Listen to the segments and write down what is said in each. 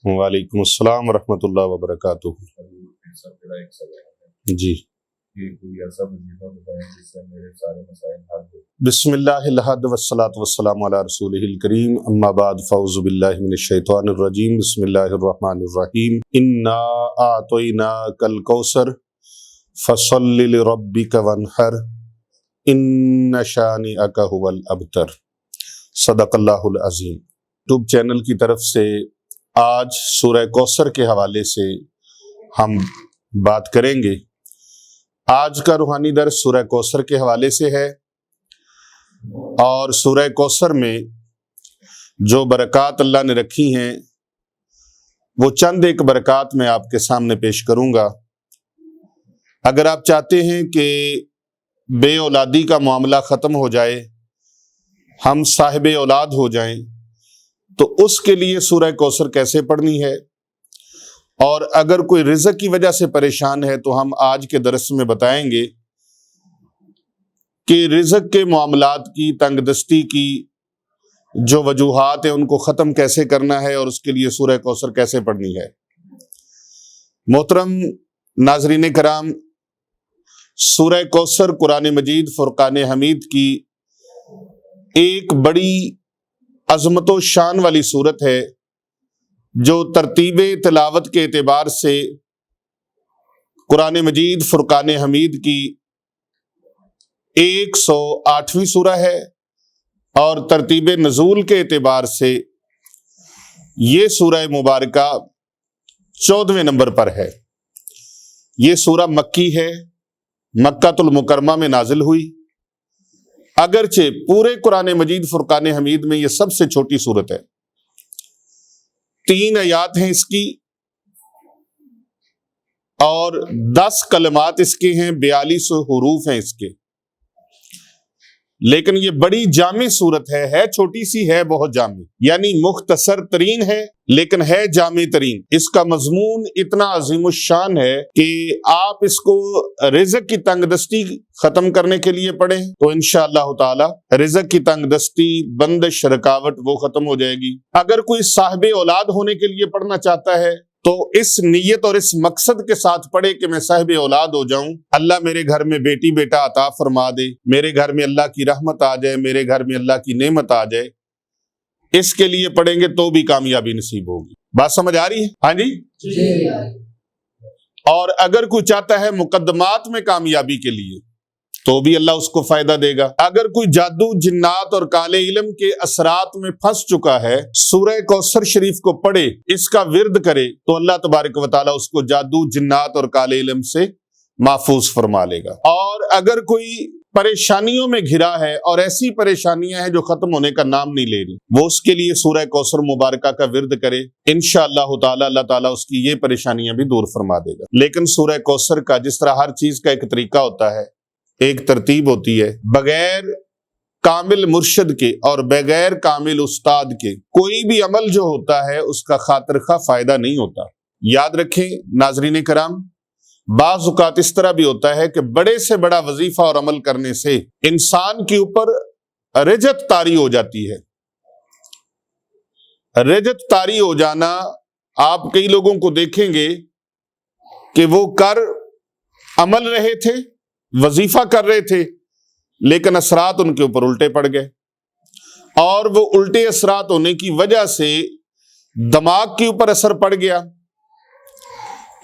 وعلیکم السلام ورحمۃ اللہ وبرکاتہ۔ جی، بسم اللہ الحد والصلاۃ والسلام علی رسولہ الکریم، اما بعد فاعوذ باللہ من الشیطان الرجیم، بسم اللہ الرحمن الرحیم۔ انا اعطیناک الکوثر فصل لربک وانحر ان شانئک ھو الابتر۔ صدق اللہ العظیم۔ یوٹیوب چینل کی طرف سے آج سورہ کوثر کے حوالے سے ہم بات کریں گے۔ آج کا روحانی درس سورہ کوثر کے حوالے سے ہے، اور سورہ کوثر میں جو برکات اللہ نے رکھی ہیں وہ چند ایک برکات میں آپ کے سامنے پیش کروں گا۔ اگر آپ چاہتے ہیں کہ بے اولادی کا معاملہ ختم ہو جائے، ہم صاحب اولاد ہو جائیں، تو اس کے لیے سورہ کوثر کیسے پڑھنی ہے، اور اگر کوئی رزق کی وجہ سے پریشان ہے تو ہم آج کے درس میں بتائیں گے کہ رزق کے معاملات کی، تنگ دستی کی جو وجوہات ہیں ان کو ختم کیسے کرنا ہے، اور اس کے لیے سورہ کوثر کیسے پڑھنی ہے۔ محترم ناظرین کرام، سورہ کوثر قرآن مجید فرقان حمید کی ایک بڑی عظمت و شان والی صورت ہے، جو ترتیب تلاوت کے اعتبار سے قرآن مجید فرقان حمید کی 108ویں سورہ ہے، اور ترتیب نزول کے اعتبار سے یہ سورہ مبارکہ 14ویں نمبر پر ہے۔ یہ سورہ مکی ہے، مکہ المکرمہ میں نازل ہوئی، اگرچہ پورے قرآن مجید فرقان حمید میں یہ سب سے چھوٹی سورت ہے۔ 3 آیات ہیں اس کی، اور 10 کلمات اس کے ہیں، 42 حروف ہیں اس کے، لیکن یہ بڑی جامع صورت ہے چھوٹی سی ہے، بہت جامع، یعنی مختصر ترین ہے لیکن ہے جامع ترین۔ اس کا مضمون اتنا عظیم الشان ہے کہ آپ اس کو رزق کی تنگ دستی ختم کرنے کے لیے پڑھیں تو انشاءاللہ تعالی رزق کی تنگ دستی، بندش، رکاوٹ وہ ختم ہو جائے گی۔ اگر کوئی صاحب اولاد ہونے کے لیے پڑھنا چاہتا ہے تو اس نیت اور اس مقصد کے ساتھ پڑھے کہ میں صاحب اولاد ہو جاؤں، اللہ میرے گھر میں بیٹی بیٹا عطا فرما دے، میرے گھر میں اللہ کی رحمت آ جائے، میرے گھر میں اللہ کی نعمت آ جائے، اس کے لیے پڑھیں گے تو بھی کامیابی نصیب ہوگی۔ بات سمجھ آ رہی ہے؟ ہاں جی۔ اور اگر کوئی چاہتا ہے مقدمات میں کامیابی کے لیے تو بھی اللہ اس کو فائدہ دے گا۔ اگر کوئی جادو، جنات اور کالے علم کے اثرات میں پھنس چکا ہے، سورہ کوثر شریف کو پڑھے، اس کا ورد کرے، تو اللہ تبارک و تعالیٰ اس کو جادو، جنات اور کالے علم سے محفوظ فرما لے گا۔ اور اگر کوئی پریشانیوں میں گھرا ہے، اور ایسی پریشانیاں ہیں جو ختم ہونے کا نام نہیں لے رہی، وہ اس کے لیے سورہ کوثر مبارکہ کا ورد کرے، انشاءاللہ تعالی اللہ تعالیٰ اس کی یہ پریشانیاں بھی دور فرما دے گا۔ لیکن سورہ کوثر کا، جس طرح ہر چیز کا ایک طریقہ ہوتا ہے، ایک ترتیب ہوتی ہے، بغیر کامل مرشد کے اور بغیر کامل استاد کے کوئی بھی عمل جو ہوتا ہے اس کا خاطر خواہ فائدہ نہیں ہوتا۔ یاد رکھیں ناظرین کرام، بعض اوقات اس طرح بھی ہوتا ہے کہ بڑے سے بڑا وظیفہ اور عمل کرنے سے انسان کے اوپر رجت طاری ہو جاتی ہے۔ رجت طاری ہو جانا، آپ کئی لوگوں کو دیکھیں گے کہ وہ عمل رہے تھے، وظیفہ کر رہے تھے، لیکن اثرات ان کے اوپر الٹے پڑ گئے، اور وہ الٹے اثرات ہونے کی وجہ سے دماغ کے اوپر اثر پڑ گیا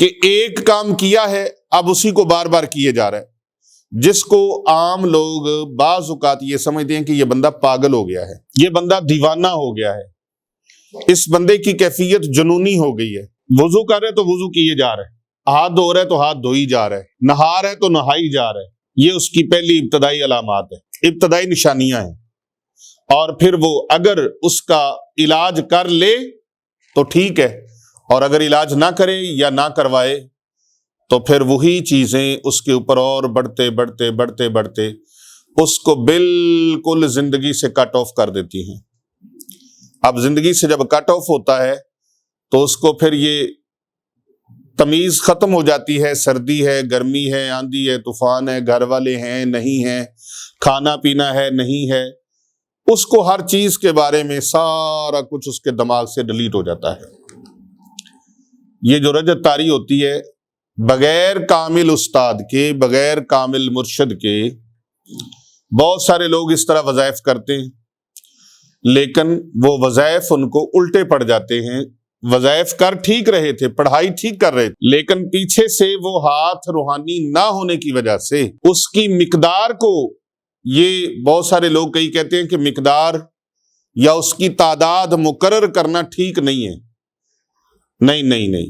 کہ ایک کام کیا ہے اب اسی کو بار بار کیے جا رہا ہے، جس کو عام لوگ بعض اوقات یہ سمجھتے ہیں کہ یہ بندہ پاگل ہو گیا ہے، یہ بندہ دیوانہ ہو گیا ہے، اس بندے کی کیفیت جنونی ہو گئی ہے۔ وضو کر رہے تو وضو کیے جا رہے ہیں، ہاتھ دھو رہے تو ہاتھ دھوئی جا رہا ہے، نہا رہے تو نہائی جا رہا ہے۔ یہ اس کی پہلی ابتدائی علامات ہے، ابتدائی نشانیاں ہیں۔ اور پھر وہ اگر اس کا علاج کر لے تو ٹھیک ہے، اور اگر علاج نہ کرے یا نہ کروائے تو پھر وہی چیزیں اس کے اوپر اور بڑھتے بڑھتے بڑھتے بڑھتے اس کو بالکل زندگی سے کٹ آف کر دیتی ہیں۔ اب زندگی سے جب کٹ آف ہوتا ہے تو اس کو پھر یہ تمیز ختم ہو جاتی ہے، سردی ہے، گرمی ہے، آندھی ہے، طوفان ہے، گھر والے ہیں نہیں ہیں، کھانا پینا ہے نہیں ہے، اس کو ہر چیز کے بارے میں سارا کچھ اس کے دماغ سے ڈیلیٹ ہو جاتا ہے۔ یہ جو رجت طاری ہوتی ہے بغیر کامل استاد کے، بغیر کامل مرشد کے، بہت سارے لوگ اس طرح وظائف کرتے ہیں لیکن وہ وظائف ان کو الٹے پڑ جاتے ہیں۔ وظائف کر ٹھیک رہے تھے، پڑھائی ٹھیک کر رہے تھے، لیکن پیچھے سے وہ ہاتھ روحانی نہ ہونے کی وجہ سے اس کی مقدار کو، یہ بہت سارے لوگ کئی کہتے ہیں کہ مقدار یا اس کی تعداد مقرر کرنا ٹھیک نہیں ہے۔ نہیں،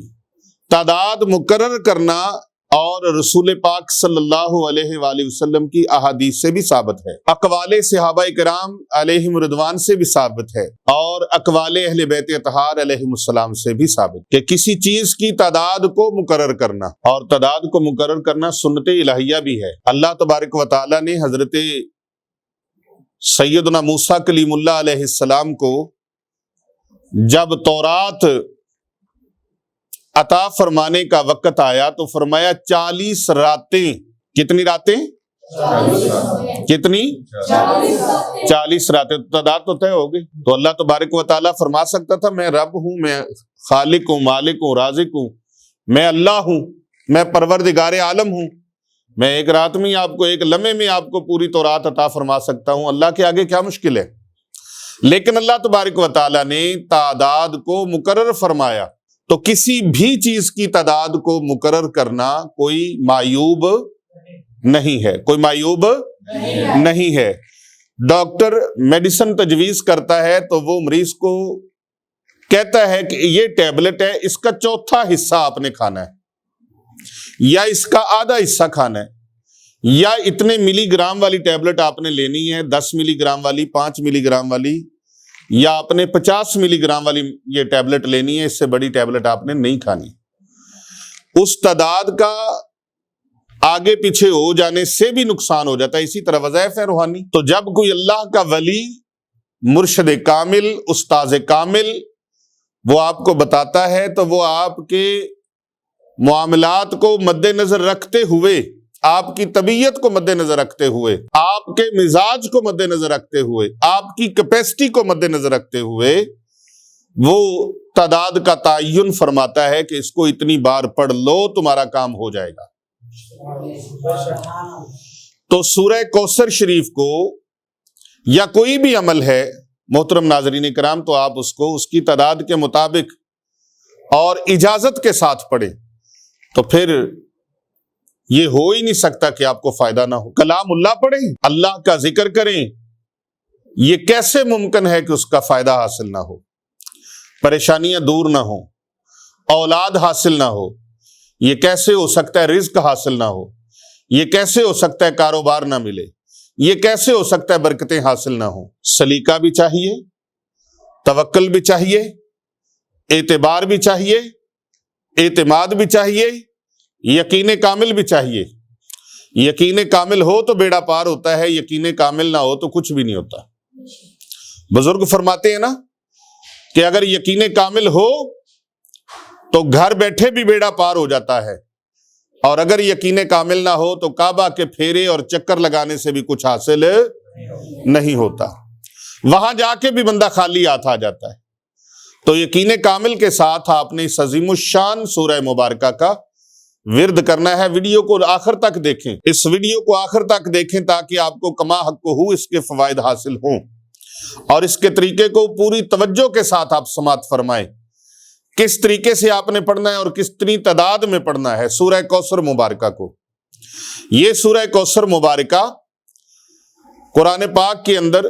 تعداد مقرر کرنا اور رسول پاک صلی اللہ علیہ وآلہ وسلم کی احادیث سے بھی ثابت ہے، اقوال صحابہ کرام علیہم رضوان سے بھی ثابت ہے، اور اقوال اہل بیت اطہار علیہم السلام سے بھی ثابت کہ کسی چیز کی تعداد کو مقرر کرنا، اور تعداد کو مقرر کرنا سنت الہیہ بھی ہے۔ اللہ تبارک و تعالی نے حضرت سیدنا موسیٰ کلیم اللہ علیہ السلام کو جب تورات عطا فرمانے کا وقت آیا تو فرمایا 40 راتیں۔ کتنی راتیں؟ کتنی؟ 40 راتیں۔ تعداد تو طے ہو گئی۔ تو اللہ تبارک و تعالیٰ فرما سکتا تھا میں رب ہوں، میں خالق ہوں، مالک ہوں، رازق ہوں، میں اللہ ہوں، میں پروردگار عالم ہوں، میں ایک رات میں آپ کو، ایک لمحے میں آپ کو پوری تورات عطا فرما سکتا ہوں۔ اللہ کے آگے کیا مشکل ہے؟ لیکن اللہ تبارک و تعالیٰ نے تعداد کو مقرر فرمایا۔ تو کسی بھی چیز کی تعداد کو مقرر کرنا کوئی معیوب نہیں ہے، کوئی معیوب نہیں ہے۔ ڈاکٹر میڈیسن تجویز کرتا ہے تو وہ مریض کو کہتا ہے کہ یہ ٹیبلٹ ہے، اس کا چوتھا حصہ آپ نے کھانا ہے، یا اس کا آدھا حصہ کھانا ہے، یا اتنے ملی گرام والی ٹیبلٹ آپ نے لینی ہے، 10 ملی گرام والی، 5 ملی گرام والی، یا آپ نے 50 ملی گرام والی یہ ٹیبلٹ لینی ہے، اس سے بڑی ٹیبلٹ آپ نے نہیں کھانی۔ اس تعداد کا آگے پیچھے ہو جانے سے بھی نقصان ہو جاتا ہے۔ اسی طرح وظائف ہے روحانی، تو جب کوئی اللہ کا ولی، مرشد کامل، استاذ کامل وہ آپ کو بتاتا ہے تو وہ آپ کے معاملات کو مد نظر رکھتے ہوئے، آپ کی طبیعت کو مد نظر رکھتے ہوئے، آپ کے مزاج کو مد نظر رکھتے ہوئے، آپ کی کیپیسٹی کو مد نظر رکھتے ہوئے وہ تعداد کا تعین فرماتا ہے کہ اس کو اتنی بار پڑھ لو تمہارا کام ہو جائے گا۔ تو سورہ کوثر شریف کو یا کوئی بھی عمل ہے محترم ناظرین کرام، تو آپ اس کو اس کی تعداد کے مطابق اور اجازت کے ساتھ پڑھیں، تو پھر یہ ہو ہی نہیں سکتا کہ آپ کو فائدہ نہ ہو۔ کلام اللہ پڑھیں، اللہ کا ذکر کریں، یہ کیسے ممکن ہے کہ اس کا فائدہ حاصل نہ ہو، پریشانیاں دور نہ ہوں، اولاد حاصل نہ ہو؟ یہ کیسے ہو سکتا ہے رزق حاصل نہ ہو؟ یہ کیسے ہو سکتا ہے کاروبار نہ ملے؟ یہ کیسے ہو سکتا ہے برکتیں حاصل نہ ہوں؟ سلیقہ بھی چاہیے، توکل بھی چاہیے، اعتبار بھی چاہیے، اعتماد بھی چاہیے، یقین کامل بھی چاہیے۔ یقین کامل ہو تو بیڑا پار ہوتا ہے، یقین کامل نہ ہو تو کچھ بھی نہیں ہوتا۔ بزرگ فرماتے ہیں نا کہ اگر یقین کامل ہو تو گھر بیٹھے بھی بیڑا پار ہو جاتا ہے، اور اگر یقین کامل نہ ہو تو کعبہ کے پھیرے اور چکر لگانے سے بھی کچھ حاصل نہیں ہوتا، وہاں جا کے بھی بندہ خالی ہاتھ آ جاتا ہے۔ تو یقین کامل کے ساتھ آپ نے اس عظیم الشان سورہ مبارکہ کا ورد کرنا ہے۔ ویڈیو کو آخر تک دیکھیں، اس ویڈیو کو آخر تک دیکھیں تاکہ آپ کو کما حق ہو اس کے فوائد حاصل ہوں، اور اس کے طریقے کو پوری توجہ کے ساتھ آپ سماعت فرمائیں، کس طریقے سے آپ نے پڑھنا ہے اور کتنی تعداد میں پڑھنا ہے سورہ کوثر مبارکہ کو۔ یہ سورہ کوثر مبارکہ قرآن پاک کے اندر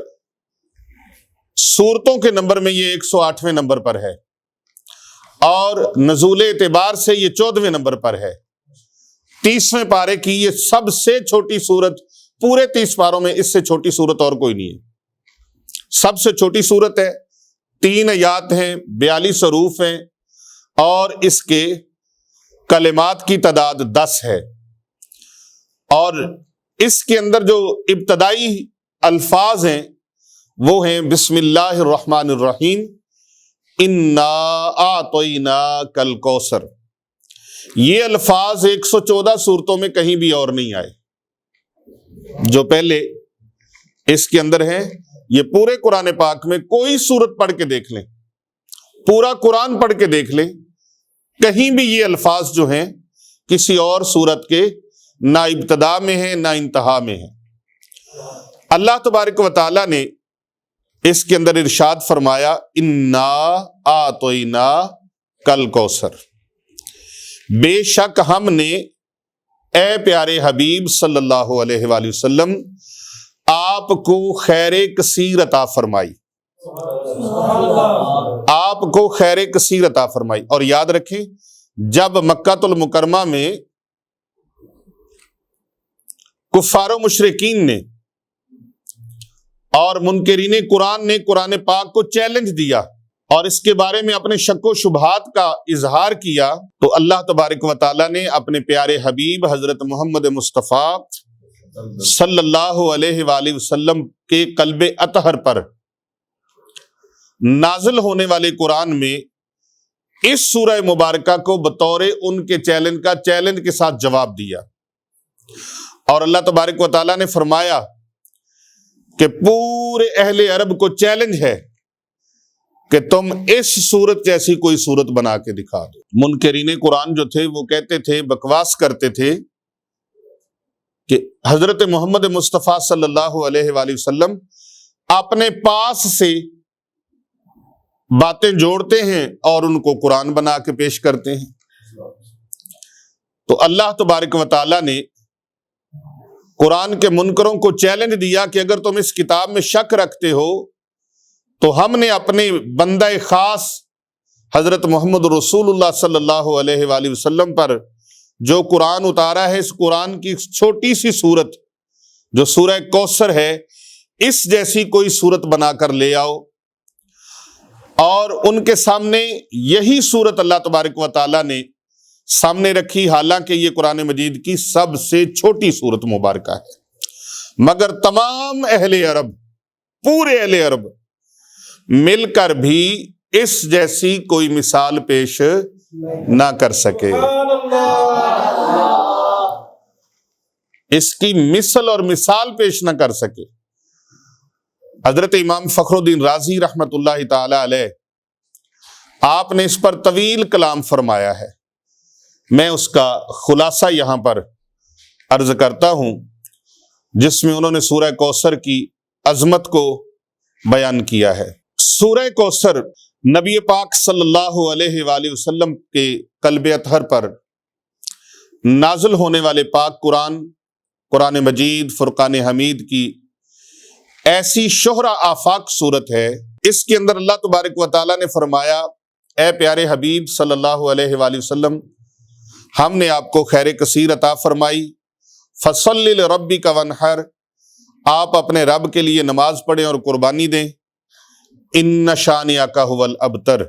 سورتوں کے نمبر میں یہ 108ویں نمبر پر ہے، اور نزول اعتبار سے یہ 14ویں نمبر پر ہے۔ 30ویں پارے کی یہ سب سے چھوٹی سورت، پورے 30 پاروں میں اس سے چھوٹی سورت اور کوئی نہیں ہے، سب سے چھوٹی سورت ہے۔ 3 آیات ہیں، 42 حروف ہیں، اور اس کے کلمات کی تعداد 10 ہے، اور اس کے اندر جو ابتدائی الفاظ ہیں وہ ہیں بسم اللہ الرحمن الرحیم، انا اعطیناک الکوثر۔ یہ الفاظ 114 سورتوں میں کہیں بھی اور نہیں آئے جو پہلے اس کے اندر ہیں۔ یہ پورے قرآن پاک میں کوئی سورت پڑھ کے دیکھ لیں، پورا قرآن پڑھ کے دیکھ لیں، کہیں بھی یہ الفاظ جو ہیں کسی اور صورت کے نہ ابتدا میں ہیں نہ انتہا میں ہیں۔ اللہ تبارک و تعالیٰ نے اس کے اندر ارشاد فرمایا انا اعطینا کل کوثر، بے شک ہم نے اے پیارے حبیب صلی اللہ علیہ وآلہ وسلم آپ کو خیر کثیر عطا فرمائی، آپ کو خیر کثیر عطا فرمائی۔ اور یاد رکھیں جب مکہ المکرمہ میں کفار و مشرکین نے اور منکرین قرآن نے قرآن پاک کو چیلنج دیا اور اس کے بارے میں اپنے شک و شبہات کا اظہار کیا، تو اللہ تبارک و تعالیٰ نے اپنے پیارے حبیب حضرت محمد مصطفیٰ صلی اللہ علیہ وآلہ وسلم کے قلب اطہر پر نازل ہونے والے قرآن میں اس سورہ مبارکہ کو بطور ان کے چیلنج کے ساتھ جواب دیا۔ اور اللہ تبارک و تعالیٰ نے فرمایا کہ پورے اہل عرب کو چیلنج ہے کہ تم اس صورت جیسی کوئی صورت بنا کے دکھا دو۔ منکرین قرآن جو تھے وہ کہتے تھے، بکواس کرتے تھے کہ حضرت محمد مصطفیٰ صلی اللہ علیہ وآلہ وسلم اپنے پاس سے باتیں جوڑتے ہیں اور ان کو قرآن بنا کے پیش کرتے ہیں۔ تو اللہ تبارک و تعالیٰ نے قرآن کے منکروں کو چیلنج دیا کہ اگر تم اس کتاب میں شک رکھتے ہو تو ہم نے اپنے بندہ خاص حضرت محمد رسول اللہ صلی اللہ علیہ وآلہ وسلم پر جو قرآن اتارا ہے، اس قرآن کی چھوٹی سی صورت جو سورہ کوثر ہے، اس جیسی کوئی صورت بنا کر لے آؤ۔ اور ان کے سامنے یہی صورت اللہ تبارک و تعالیٰ نے سامنے رکھی، حالانکہ یہ قرآن مجید کی سب سے چھوٹی صورت مبارکہ ہے، مگر تمام اہل عرب، پورے اہل عرب مل کر بھی اس جیسی کوئی مثال پیش نہ کر سکے، اس کی مثل اور مثال پیش نہ کر سکے۔ حضرت امام فخر الدین رازی رحمت اللہ تعالی علیہ، آپ نے اس پر طویل کلام فرمایا ہے، میں اس کا خلاصہ یہاں پر عرض کرتا ہوں، جس میں انہوں نے سورہ کوثر کی عظمت کو بیان کیا ہے۔ سورہ کوثر نبی پاک صلی اللہ علیہ وآلہ وسلم کے قلب اطہر پر نازل ہونے والے پاک قرآن مجید فرقان حمید کی ایسی شہرہ آفاق صورت ہے۔ اس کے اندر اللہ تبارک و تعالیٰ نے فرمایا، اے پیارے حبیب صلی اللہ علیہ وآلہ وسلم، ہم نے آپ کو خیر کثیر عطا فرمائی، فصلی لربک وانحر، آپ اپنے رب کے لیے نماز پڑھیں اور قربانی دیں، ان شانئک ھو الابتر،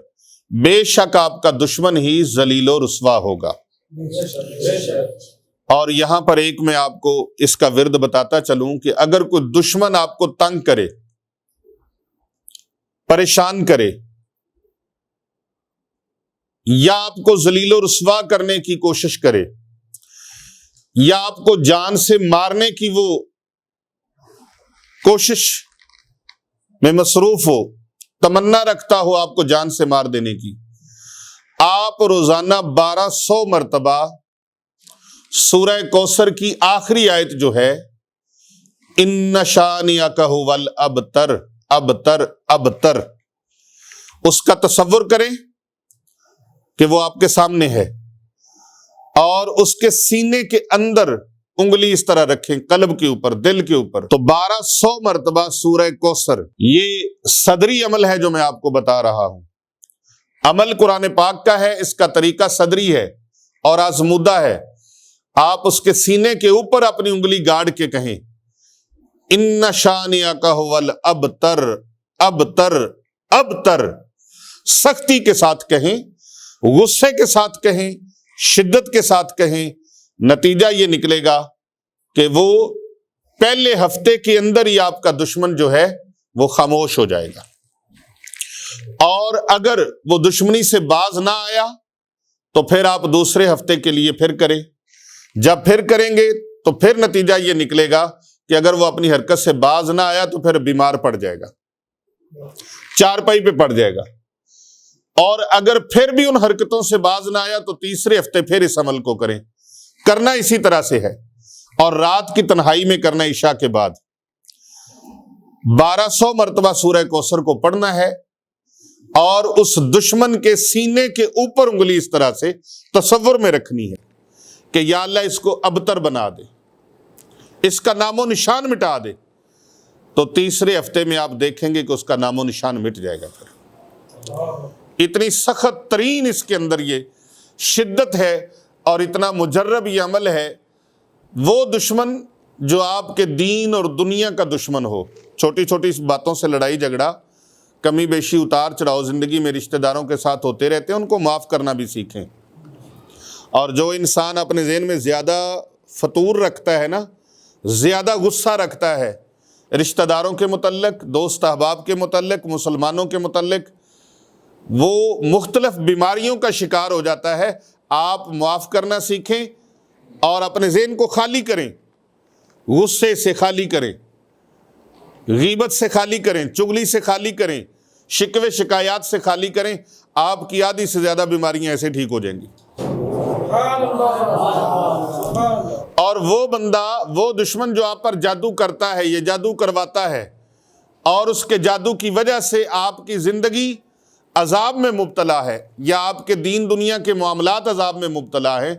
بے شک آپ کا دشمن ہی ذلیل و رسوا ہوگا۔ اور یہاں پر ایک میں آپ کو اس کا ورد بتاتا چلوں کہ اگر کوئی دشمن آپ کو تنگ کرے، پریشان کرے، یا آپ کو ذلیل و رسوا کرنے کی کوشش کرے، یا آپ کو جان سے مارنے کی وہ کوشش میں مصروف ہو، تمنا رکھتا ہو آپ کو جان سے مار دینے کی، آپ روزانہ 1200 مرتبہ سورہ کوثر کی آخری آیت جو ہے ان شانئک ھو الابتر، ابتر ابتر، اس کا تصور کریں کہ وہ آپ کے سامنے ہے، اور اس کے سینے کے اندر انگلی اس طرح رکھیں، قلب کے اوپر، دل کے اوپر، تو 1200 مرتبہ سورہ کوثر۔ یہ صدری عمل ہے جو میں آپ کو بتا رہا ہوں، عمل قرآن پاک کا ہے، اس کا طریقہ صدری ہے اور آزمودہ ہے۔ آپ اس کے سینے کے اوپر اپنی انگلی گاڑ کے کہیں ان شانئک ھو الابتر، ابتر ابتر، سختی کے ساتھ کہیں، غصے کے ساتھ کہیں، شدت کے ساتھ کہیں، نتیجہ یہ نکلے گا کہ وہ پہلے ہفتے کے اندر ہی آپ کا دشمن جو ہے وہ خاموش ہو جائے گا، اور اگر وہ دشمنی سے باز نہ آیا تو پھر آپ دوسرے ہفتے کے لیے پھر کریں، جب پھر کریں گے تو پھر نتیجہ یہ نکلے گا کہ اگر وہ اپنی حرکت سے باز نہ آیا تو پھر بیمار پڑ جائے گا، چارپائی پہ پڑ جائے گا، اور اگر پھر بھی ان حرکتوں سے باز نہ آیا تو تیسرے ہفتے پھر اس عمل کو کریں. کرنا اسی طرح سے ہے، اور رات کی تنہائی میں کرنا، عشاء کے بعد 1200 مرتبہ سورہ کوثر کو پڑھنا ہے، اور اس دشمن کے سینے کے اوپر انگلی اس طرح سے تصور میں رکھنی ہے کہ یا اللہ اس کو ابتر بنا دے، اس کا نام و نشان مٹا دے. تو تیسرے ہفتے میں آپ دیکھیں گے کہ اس کا نام و نشان مٹ جائے گا. پھر اتنی سخت ترین اس کے اندر یہ شدت ہے اور اتنا مجرب یہ عمل ہے. وہ دشمن جو آپ کے دین اور دنیا کا دشمن ہو، چھوٹی چھوٹی باتوں سے لڑائی جھگڑا، کمی بیشی اتار چڑھاؤ زندگی میں رشتہ داروں کے ساتھ ہوتے رہتے ہیں، ان کو معاف کرنا بھی سیکھیں. اور جو انسان اپنے ذہن میں زیادہ فتور رکھتا ہے نا، زیادہ غصہ رکھتا ہے رشتہ داروں کے متعلق، دوست احباب کے متعلق، مسلمانوں کے متعلق، وہ مختلف بیماریوں کا شکار ہو جاتا ہے. آپ معاف کرنا سیکھیں اور اپنے ذہن کو خالی کریں، غصے سے خالی کریں، غیبت سے خالی کریں، چغلی سے خالی کریں، شکوے شکایات سے خالی کریں. آپ کی آدھی سے زیادہ بیماریاں ایسے ٹھیک ہو جائیں گی. اور وہ بندہ، وہ دشمن جو آپ پر جادو کرتا ہے، یہ جادو کرواتا ہے، اور اس کے جادو کی وجہ سے آپ کی زندگی عذاب میں مبتلا ہے، یا آپ کے دین دنیا کے معاملات عذاب میں مبتلا ہے،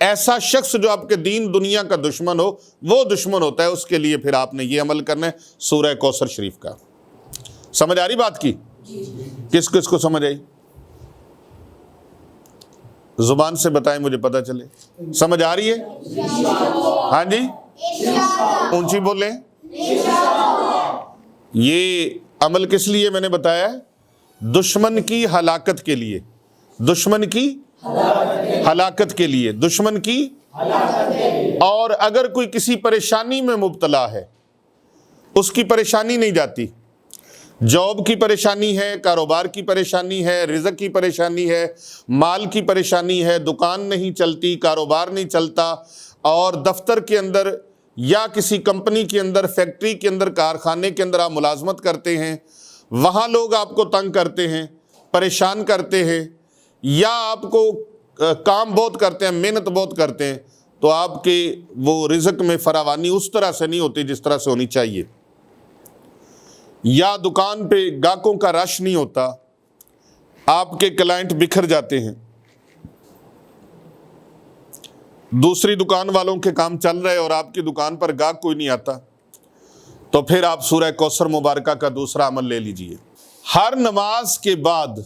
ایسا شخص جو آپ کے دین دنیا کا دشمن ہو، وہ دشمن ہوتا ہے. اس کے لیے پھر آپ نے یہ عمل کرنا ہے سورہ کوثر شریف کا. سمجھ آ رہی بات کی؟ کس کس کو سمجھ آئی؟ زبان سے بتائیں، مجھے پتہ چلے. سمجھ آ رہی ہے؟ ہاں جی، اونچی بولیں. یہ عمل کس لیے میں نے بتایا ہے؟ دشمن کی ہلاکت کے لیے. دشمن کی ہلاکت کے لیے، دشمن کی. اور اگر کوئی کسی پریشانی میں مبتلا ہے، اس کی پریشانی نہیں جاتی، جاب کی پریشانی ہے، کاروبار کی پریشانی ہے، رزق کی پریشانی ہے، مال کی پریشانی ہے، دکان نہیں چلتی، کاروبار نہیں چلتا، اور دفتر کے اندر یا کسی کمپنی کے اندر، فیکٹری کے اندر، کارخانے کے اندر آپ ملازمت کرتے ہیں، وہاں لوگ آپ کو تنگ کرتے ہیں، پریشان کرتے ہیں، یا آپ کو کام بہت کرتے ہیں، محنت بہت کرتے ہیں، تو آپ کے وہ رزق میں فراوانی اس طرح سے نہیں ہوتی جس طرح سے ہونی چاہیے، یا دکان پہ گاہکوں کا رش نہیں ہوتا، آپ کے کلائنٹ بکھر جاتے ہیں، دوسری دکان والوں کے کام چل رہے اور آپ کی دکان پر گاہک کوئی نہیں آتا، تو پھر آپ سورہ کوثر مبارکہ کا دوسرا عمل لے لیجئے. ہر نماز کے بعد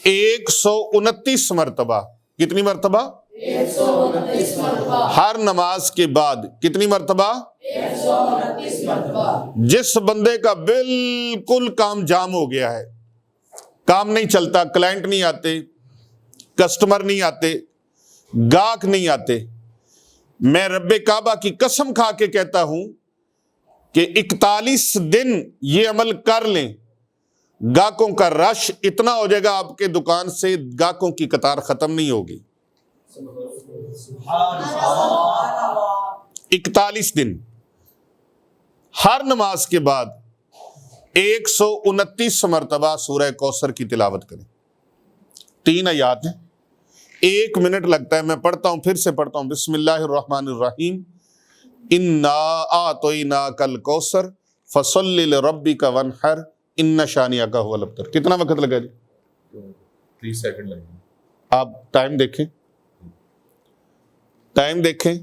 129 مرتبہ. کتنی مرتبہ؟ 129 مرتبہ. ہر نماز کے بعد کتنی مرتبہ؟ 129 مرتبہ. جس بندے کا بالکل کام جام ہو گیا ہے، کام نہیں چلتا، کلائنٹ نہیں آتے، کسٹمر نہیں آتے، گاہک نہیں آتے، میں رب کعبہ کی قسم کھا کے کہتا ہوں کہ 41 دن یہ عمل کر لیں، گاہکوں کا رش اتنا ہو جائے گا، آپ کے دکان سے گاہکوں کی قطار ختم نہیں ہوگی. 41 دن ہر نماز کے بعد 129 مرتبہ سورہ کوثر کی تلاوت کریں. 3 آیات ہیں، 1 منٹ لگتا ہے. میں پڑھتا ہوں، پھر سے پڑھتا ہوں. بسم اللہ الرحمن الرحیم. انا اعطیناک الکوثر فصلی لربک وانحر ان شانئک ھو الابتر. کتنا وقت لگا جی؟ 30 سیکنڈ لگیں گے. آپ ٹائم دیکھیں، ٹائم دیکھیں.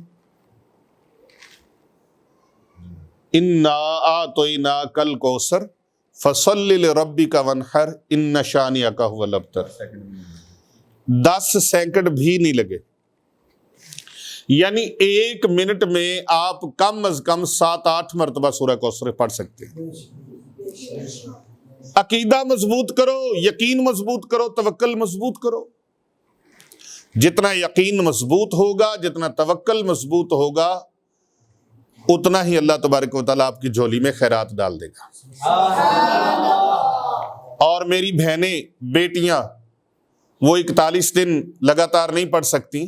انا اعطیناک الکوثر فصلی لربک وانحر ان شانئک ھو الابتر. 10 سیکنڈ بھی نہیں لگے، یعنی 1 منٹ میں آپ کم از کم 7-8 مرتبہ سورہ کوثر پڑھ سکتے ہیں. عقیدہ مضبوط کرو، یقین مضبوط کرو، توکل مضبوط کرو. جتنا یقین مضبوط ہوگا، جتنا توکل مضبوط ہوگا، اتنا ہی اللہ تبارک و تعالیٰ آپ کی جھولی میں خیرات ڈال دے گا. اور میری بہنیں، بیٹیاں، وہ 41 دن لگاتار نہیں پڑھ سکتی،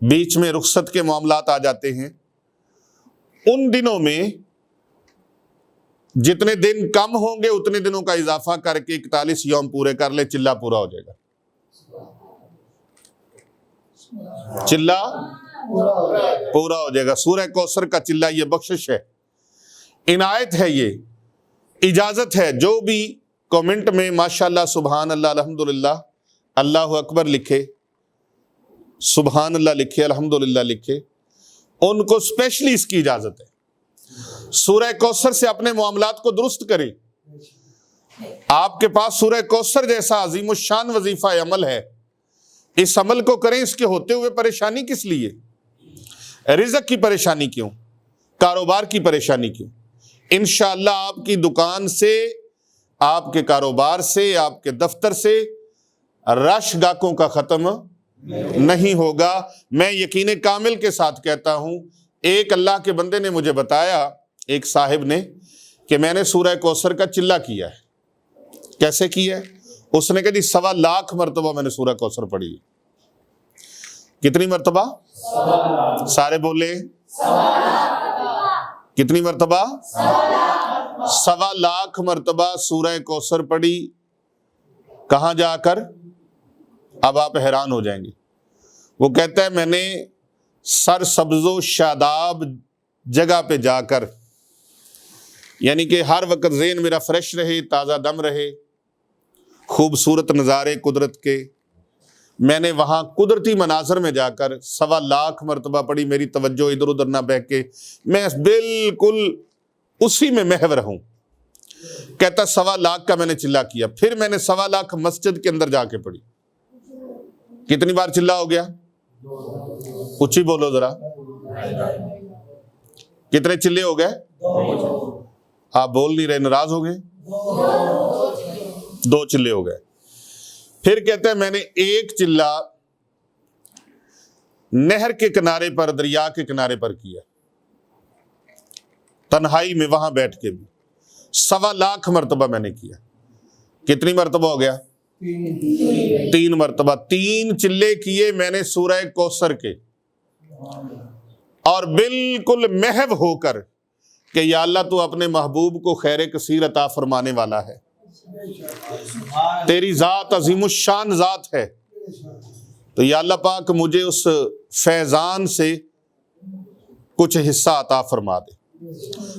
بیچ میں رخصت کے معاملات آ جاتے ہیں. ان دنوں میں جتنے دن کم ہوں گے اتنے دنوں کا اضافہ کر کے 41 یوم پورے کر لے، چلہ پورا ہو جائے گا، چلہ پورا ہو جائے گا۔ سورہ کوثر کا چلہ یہ بخشش ہے، عنایت ہے، یہ اجازت ہے۔ جو بھی کومنٹ میں ماشاءاللہ سبحان اللہ الحمدللہ اللہ اکبر لکھے، سبحان اللہ لکھے، الحمدللہ لکھے، ان کو اسپیشلی اس کی اجازت ہے۔ سورہ کوثر سے اپنے معاملات کو درست کریں۔ آپ کے پاس سورہ کوثر جیسا عظیم الشان وظیفہ عمل ہے، اس عمل کو کریں۔ اس کے ہوتے ہوئے پریشانی کس لیے؟ رزق کی پریشانی کیوں؟ کاروبار کی پریشانی کیوں؟ انشاءاللہ آپ کی دکان سے، آپ کے کاروبار سے، آپ کے دفتر سے رش گاہکوں کا ختم نہیں ہوگا۔ میں یقین کامل کے ساتھ کہتا ہوں، ایک اللہ کے بندے نے مجھے بتایا، ایک صاحب نے، کہ میں نے سورہ کوثر کا چلہ کیا ہے۔ کیسے کیا ہے؟ اس نے کہا جی 1.25 لاکھ مرتبہ میں نے سورہ کوثر پڑھی ہے۔ کتنی مرتبہ؟ سارے بولے کتنی مرتبہ؟ 1.25 لاکھ مرتبہ سورہ کوثر پڑھی۔ کہاں جا کر؟ اب آپ حیران ہو جائیں گے۔ وہ کہتا ہے میں نے سر سبز و شاداب جگہ پہ جا کر، یعنی کہ ہر وقت ذہن میرا فریش رہے، تازہ دم رہے، خوبصورت نظارے قدرت کے، میں نے وہاں قدرتی مناظر میں جا کر 1.25 لاکھ مرتبہ پڑھی۔ میری توجہ ادھر ادھر نہ بہکے، میں بالکل اسی میں محو رہوں۔ کہتا 1.25 لاکھ کا میں نے چلہ کیا، پھر میں نے 1.25 لاکھ مسجد کے اندر جا کے پڑھی۔ کتنی بار چلہ ہو گیا؟ اونچی بولو ذرا، کتنے چلے ہو گئے؟ آپ بول نہیں رہے، ناراض ہو گئے؟ 2 چلے ہو گئے۔ پھر کہتے ہیں میں نے ایک چلہ نہر کے کنارے پر، دریا کے کنارے پر کیا، تنہائی میں وہاں بیٹھ کے بھی 1.25 لاکھ مرتبہ میں نے کیا۔ کتنی مرتبہ ہو گیا؟ 3 مرتبہ۔ 3 چلے کیے میں نے سورہ کوثر کے، اور بالکل محو ہو کر کہ یا اللہ تو اپنے محبوب کو خیر کثیر عطا فرمانے والا ہے، تیری ذات عظیم الشان ذات ہے، تو یا اللہ پاک مجھے اس فیضان سے کچھ حصہ عطا فرما دے،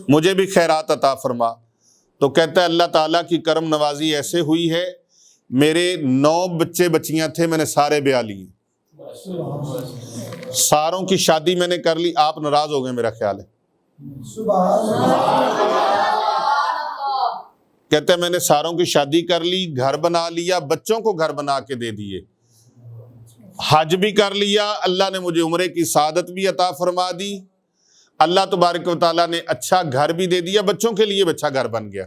مجھے بھی خیرات عطا فرما۔ تو کہتا ہے اللہ تعالیٰ کی کرم نوازی ایسے ہوئی ہے، میرے 9 بچے بچیاں تھے، میں نے سارے بیاہ لیے، ساروں کی شادی میں نے کر لی۔ آپ ناراض ہو گئے میرا خیال ہے۔ کہتے ہیں میں نے ساروں کی شادی کر لی، گھر بنا لیا، بچوں کو گھر بنا کے دے دیے، حج بھی کر لیا، اللہ نے مجھے عمرے کی سعادت بھی عطا فرما دی، اللہ تبارک و تعالیٰ نے اچھا گھر بھی دے دیا، بچوں کے لیے اچھا گھر بن گیا،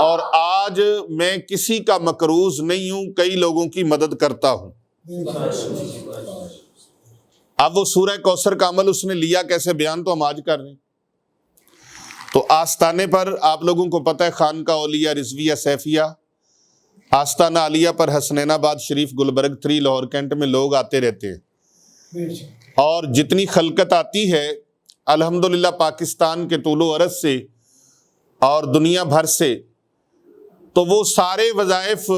اور آج میں کسی کا مقروض نہیں ہوں، کئی لوگوں کی مدد کرتا ہوں۔ اب وہ سورہ کوثر کا عمل اس نے لیا کیسے، بیان تو ہم آج کر رہے ہیں۔ تو آستانے پر آپ لوگوں کو پتہ ہے خانقاہ اولیاء رضویہ سیفیہ، آستانہ عالیہ پر حسنین آباد شریف گلبرگ 3 لاہور کینٹ میں لوگ آتے رہتے ہیں، اور جتنی خلقت آتی ہے الحمدللہ پاکستان کے طول و عرض سے اور دنیا بھر سے، تو وہ سارے وظائف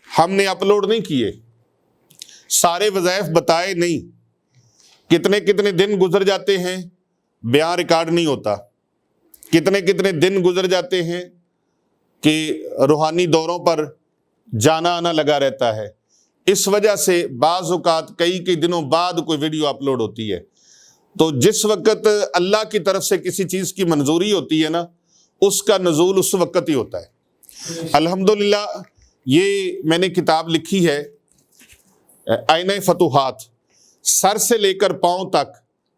ہم نے اپلوڈ نہیں کیے، سارے وظائف بتائے نہیں، کتنے کتنے دن گزر جاتے ہیں بیان ریکارڈ نہیں ہوتا، کتنے کتنے دن گزر جاتے ہیں کہ روحانی دوروں پر جانا آنا لگا رہتا ہے۔ اس وجہ سے بعض اوقات کئی دنوں بعد کوئی ویڈیو اپلوڈ ہوتی ہے، تو جس وقت اللہ کی طرف سے کسی چیز کی منظوری ہوتی ہے نا، اس کا نزول اس وقت ہی ہوتا ہے۔ الحمدللہ یہ میں نے کتاب لکھی ہے آئینہ فتوحات، سر سے لے کر پاؤں تک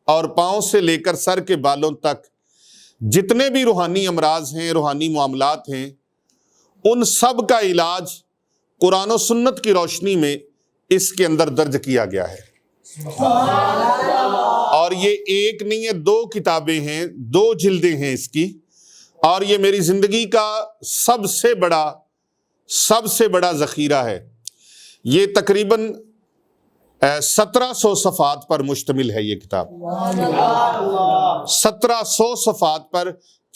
اور پاؤں سے لے کر سر کے بالوں تک جتنے بھی روحانی امراض ہیں، روحانی معاملات ہیں، ان سب کا علاج قرآن و سنت کی روشنی میں اس کے اندر درج کیا گیا ہے۔ اور یہ ایک نہیں ہے، 2 کتابیں ہیں، 2 جلدیں ہیں اس کی، اور یہ میری زندگی کا سب سے بڑا ذخیرہ ہے۔ یہ تقریباً 1700 صفحات پر مشتمل ہے یہ کتاب، 1700 صفحات پر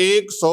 100